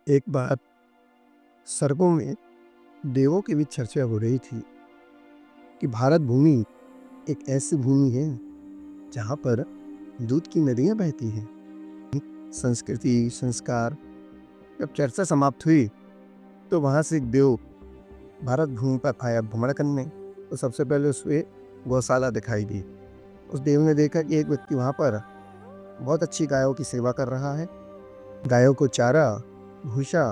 एक बार स्वर्गों में देवों के बीच चर्चा हो रही थी कि भारत भूमि एक ऐसी भूमि है जहाँ पर दूध की नदियाँ बहती हैं। संस्कृति, संस्कार। जब चर्चा समाप्त हुई तो वहाँ से एक देव भारत भूमि पर आया भ्रमण करने। तो सबसे पहले उसे गौशाला दिखाई दी। उस देव ने देखा कि एक व्यक्ति वहाँ पर बहुत अच्छी गायों की सेवा कर रहा है, गायों को चारा, भूसा,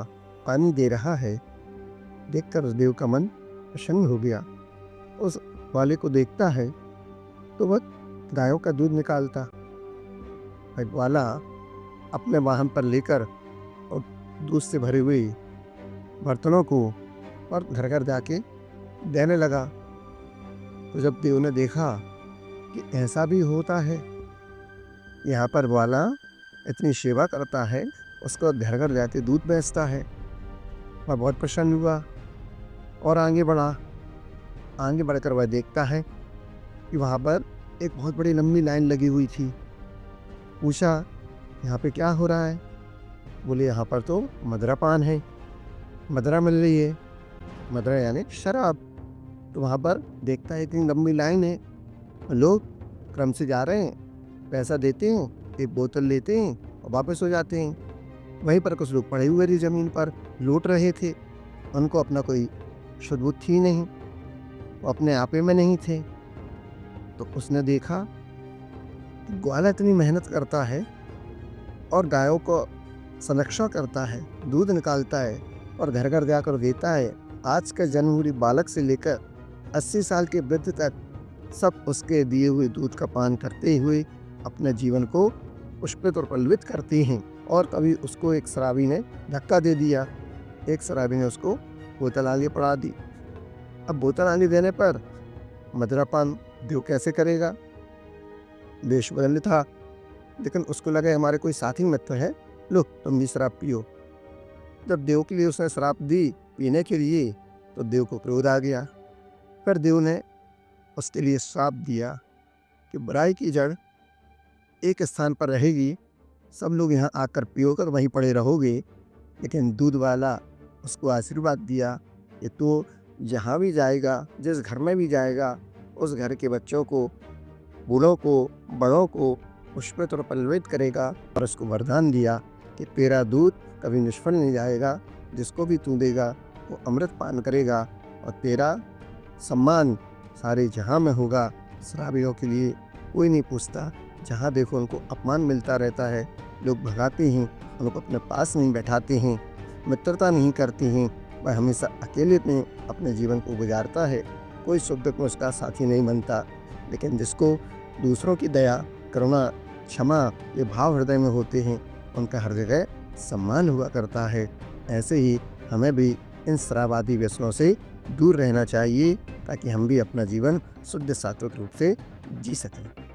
पानी दे रहा है। देखकर उस देव का मन प्रसन्न हो गया। उस वाले को देखता है तो वह गायों का दूध निकालता। फिर वाला अपने वाहन पर लेकर और दूध से भरे हुए बर्तनों को और घर घर जाके देने लगा। तो जब देव ने देखा कि ऐसा भी होता है, यहाँ पर वाला इतनी सेवा करता है, उसको घर घर जाके दूध बेचता है, वह बहुत प्रसन्न हुआ और आगे बढ़ा। आगे बढ़कर वह देखता है कि वहाँ पर एक बहुत बड़ी लंबी लाइन लगी हुई थी। पूछा, यहाँ पे क्या हो रहा है? बोले, यहाँ पर तो मदिरा पान है, मदिरा मिल रही है। मदिरा यानी शराब। तो वहाँ पर देखता है इतनी लंबी लाइन है, लोग क्रम से जा रहे हैं, पैसा देते हैं, एक बोतल लेते हैं और वापस हो जाते हैं। वहीं पर कुछ लोग पड़े हुए थे, ज़मीन पर लूट रहे थे। उनको अपना कोई शुद्ध बुद्धि थी नहीं, वो अपने आपे में नहीं थे। तो उसने देखा कि ग्वाला इतनी मेहनत करता है और गायों को संरक्षण करता है, दूध निकालता है और घर घर जाकर देता है। आज का जन्म हुई बालक से लेकर 80 साल के वृद्ध तक सब उसके दिए हुए दूध का पान करते हुए अपने जीवन को पुष्पित और पल्लवित करते हैं। और कभी उसको एक शराबी ने धक्का दे दिया, एक शराबी ने उसको बोतल आगे पड़ा दी। अब बोतल आगे देने पर मदिरा पान देव कैसे करेगा? देश बदल था, लेकिन उसको लगा हमारे कोई साथी मित्र है, लो तुम भी शराब पियो। जब देव के लिए उसने शराब दी पीने के लिए तो देव को क्रोध आ गया। फिर देव ने उसके लिए श्राप दिया कि बुराई की जड़ एक स्थान पर रहेगी, सब लोग यहाँ आकर पियोकर वहीं पड़े रहोगे। लेकिन दूध वाला उसको आशीर्वाद दिया कि तू जहाँ भी जाएगा, जिस घर में भी जाएगा, उस घर के बच्चों को, बूढ़ों को, बड़ों को पुष्पित और पल्लवित करेगा। और उसको वरदान दिया कि तेरा दूध कभी निष्फल नहीं जाएगा, जिसको भी तू देगा वो अमृत पान करेगा और तेरा सम्मान सारे जहां में होगा। शराबियों के लिए कोई नहीं पूछता, जहां देखो उनको अपमान मिलता रहता है, लोग भगाते हैं, उनको अपने पास नहीं बैठाते हैं, मित्रता नहीं करते हैं। वह हमेशा अकेले में अपने जीवन को गुजारता है, कोई सुख दुख में उसका साथी नहीं बनता। लेकिन जिसको दूसरों की दया, करुणा, क्षमा ये भाव हृदय में होते हैं, उनका हर जगह सम्मान हुआ करता है। ऐसे ही हमें भी इन शराब आदि व्यसनों से दूर रहना चाहिए, ताकि हम भी अपना जीवन शुद्ध सात्विक रूप से जी सकें।